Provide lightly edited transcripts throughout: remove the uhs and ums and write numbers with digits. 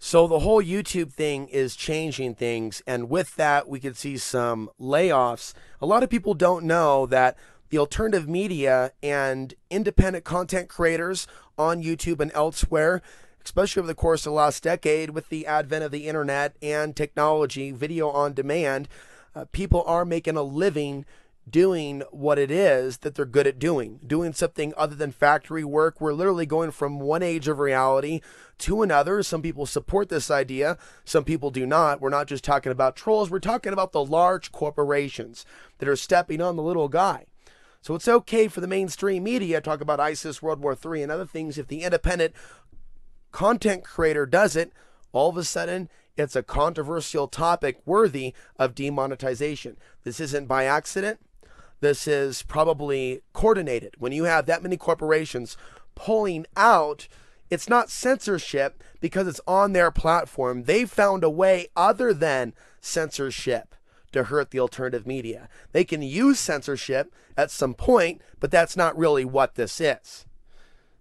So the whole YouTube thing is changing things, and with that, we could see some layoffs. A lot of people don't know that the alternative media and independent content creators on YouTube and elsewhere, especially over the course of the last decade with the advent of the internet and technology, video on demand, people are making a living doing what it is that they're good at doing something other than factory work. We're literally going from one age of reality to another. Some people support this idea, some people do not. We're not just talking about trolls, we're talking about the large corporations that are stepping on the little guy. So it's okay for the mainstream media to talk about ISIS, World War III, and other things. If the independent content creator does it, all of a sudden it's a controversial topic worthy of demonetization. This isn't by accident. This is probably coordinated. When you have that many corporations pulling out, it's not censorship because it's on their platform. They found a way other than censorship to hurt the alternative media. They can use censorship at some point, but that's not really what this is.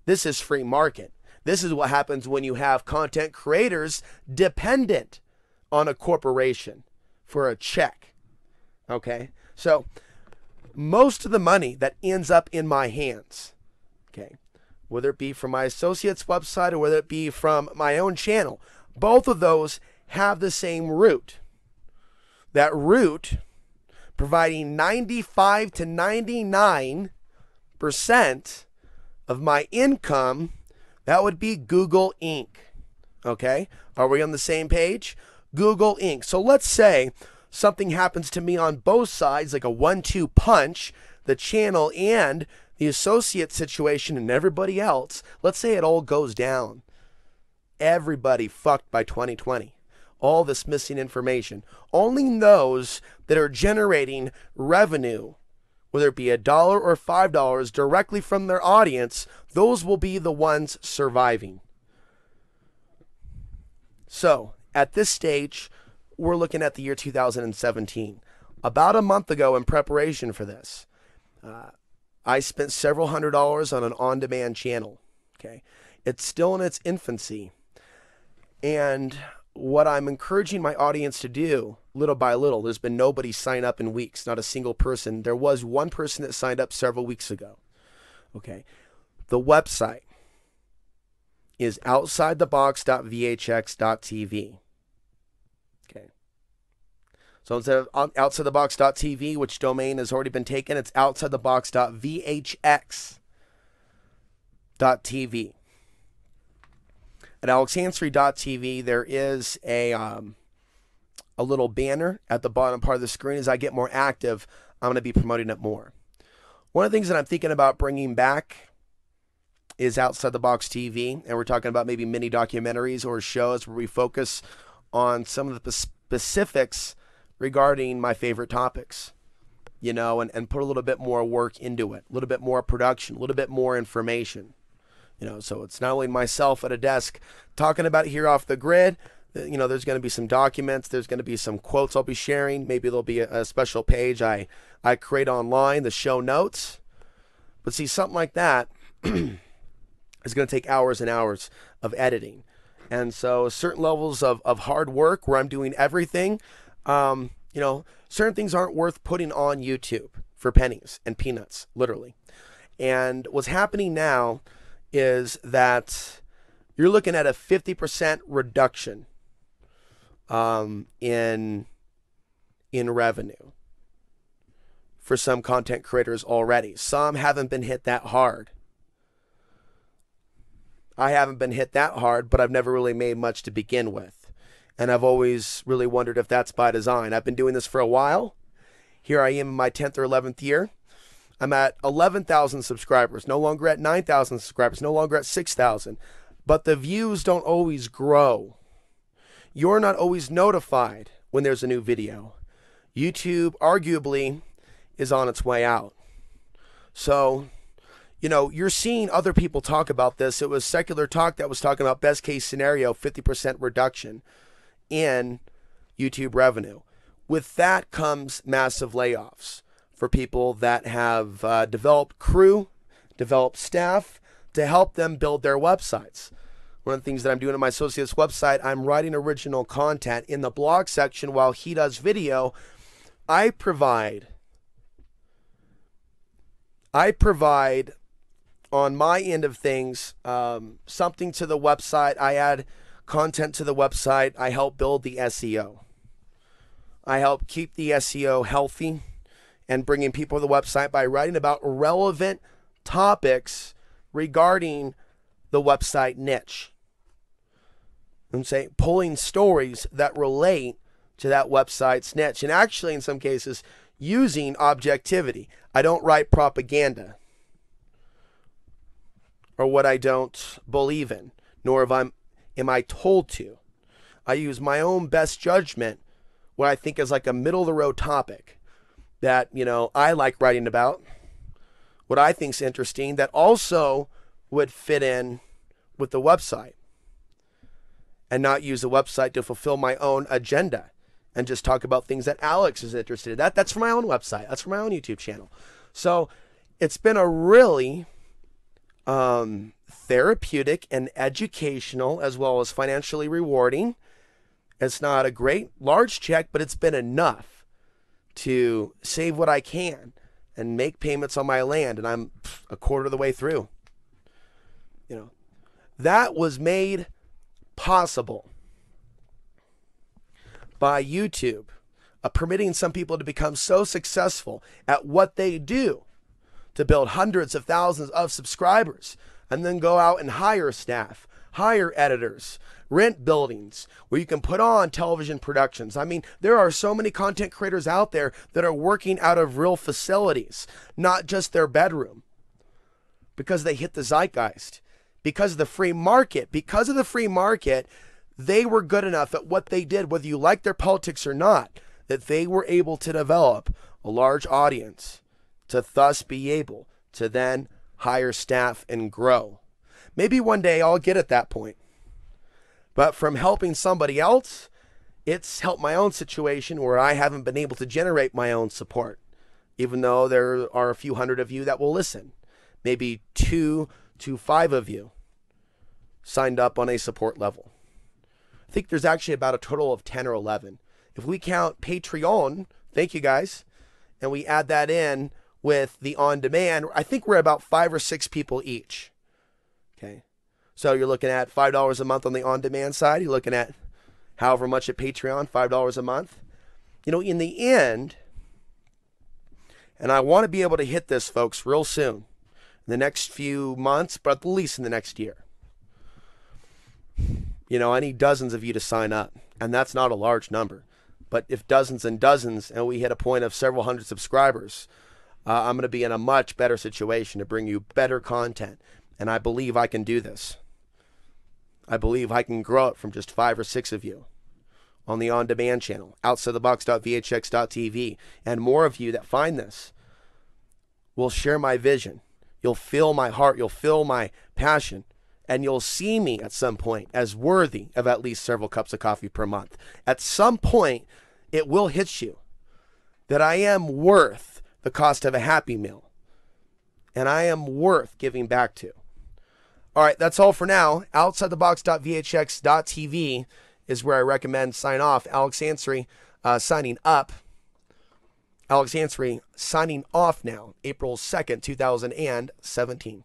This is free market. This is what happens when you have content creators dependent on a corporation for a check. Okay? So most of the money that ends up in my hands, okay, whether it be from my associate's website or whether it be from my own channel, both of those have the same root. That root providing 95 to 99% of my income, that would be Google Inc. Okay? Are we on the same page? Google Inc. So let's say something happens to me on both sides, like a 1-2 punch, the channel and the associate situation and everybody else. Let's say it all goes down. Everybody fucked by 2020. All this missing information. Only those that are generating revenue, whether it be $1 or $5 directly from their audience, those will be the ones surviving. So at this stage, we're looking at the year 2017. About a month ago, in preparation for this, I spent several $100s on an on-demand channel. Okay, it's still in its infancy, and what I'm encouraging my audience to do, little by little, there's been nobody sign up in weeks, not a single person. There was one person that signed up several weeks ago. Okay, the website is outsidethebox.vhx.tv. Okay. So instead of outsidethebox.tv, which domain has already been taken, it's outsidethebox.vhx.tv. At alexansary.tv, there is a little banner at the bottom part of the screen. As I get more active, I'm going to be promoting it more. One of the things that I'm thinking about bringing back is Outside the Box TV, and we're talking about maybe mini documentaries or shows where we focus on some of the specifics regarding my favorite topics, you know, and put a little bit more work into it, a little bit more production, a little bit more information, you know, so it's not only myself at a desk talking about it here off the grid. You know, there's going to be some documents, there's going to be some quotes I'll be sharing, maybe there'll be a special page I create online, the show notes. But see, something like that is going to take hours and hours of editing. And so certain levels of hard work where I'm doing everything, you know, certain things aren't worth putting on YouTube for pennies and peanuts, literally. And what's happening now is that you're looking at a 50% reduction in revenue for some content creators already. Some haven't been hit that hard. I haven't been hit that hard, but I've never really made much to begin with. And I've always really wondered if that's by design. I've been doing this for a while. Here I am in my 10th or 11th year. I'm at 11,000 subscribers, no longer at 9,000 subscribers, no longer at 6,000. But the views don't always grow. You're not always notified when there's a new video. YouTube arguably is on its way out. So, you know, you're seeing other people talk about this. It was Secular Talk that was talking about best case scenario, 50% reduction in YouTube revenue. With that comes massive layoffs for people that have developed crew, developed staff to help them build their websites. One of the things that I'm doing on my associate's website, I'm writing original content in the blog section while he does video. I provide on my end of things something to the website. I add content to the website. I help build the SEO. I help keep the SEO healthy and bringing people to the website by writing about relevant topics regarding the website niche. And say pulling stories that relate to that website's niche, and actually in some cases using objectivity. I don't write propaganda or what I don't believe in, nor am I told to. I use my own best judgment, what I think is like a middle of the road topic that, I like writing about, what I think's interesting that also would fit in with the website, and not use the website to fulfill my own agenda and just talk about things that Alex is interested in. That's for my own website. That's for my own YouTube channel. So it's been a really therapeutic and educational as well as financially rewarding. It's not a great large check, but it's been enough to save what I can and make payments on my land, and I'm a quarter of the way through. That was made possible by YouTube, permitting some people to become so successful at what they do to build hundreds of thousands of subscribers and then go out and hire staff, hire editors, rent buildings where you can put on television productions. I mean, there are so many content creators out there that are working out of real facilities, not just their bedroom, because they hit the zeitgeist, because of the free market. Because of the free market, they were good enough at what they did, whether you like their politics or not, that they were able to develop a large audience to thus be able to then hire staff and grow. Maybe one day I'll get at that point. But from helping somebody else, it's helped my own situation where I haven't been able to generate my own support, even though there are a few hundred of you that will listen. Maybe 2 to 5 of you signed up on a support level. I think there's actually about a total of 10 or 11. If we count Patreon, thank you guys, and we add that in with the on-demand, I think we're about 5 or 6 people each. Okay, so you're looking at $5 a month on the on-demand side. You're looking at however much at Patreon, $5 a month. In the end, and I want to be able to hit this, folks, real soon, in the next few months, but at least in the next year. I need dozens of you to sign up, and that's not a large number. But if dozens and dozens, and we hit a point of several hundred subscribers, I'm going to be in a much better situation to bring you better content. And I believe I can do this. I believe I can grow it from just 5 or 6 of you on the on-demand channel, outsidethebox.vhx.tv. And more of you that find this will share my vision. You'll feel my heart. You'll feel my passion. And you'll see me at some point as worthy of at least several cups of coffee per month. At some point, it will hit you that I am worth the cost of a Happy Meal. And I am worth giving back to. All right, that's all for now. Outsidethebox.vhx.tv is where I recommend sign off. Alex Ansary signing up. Alex Ansary signing off now, April 2nd, 2017.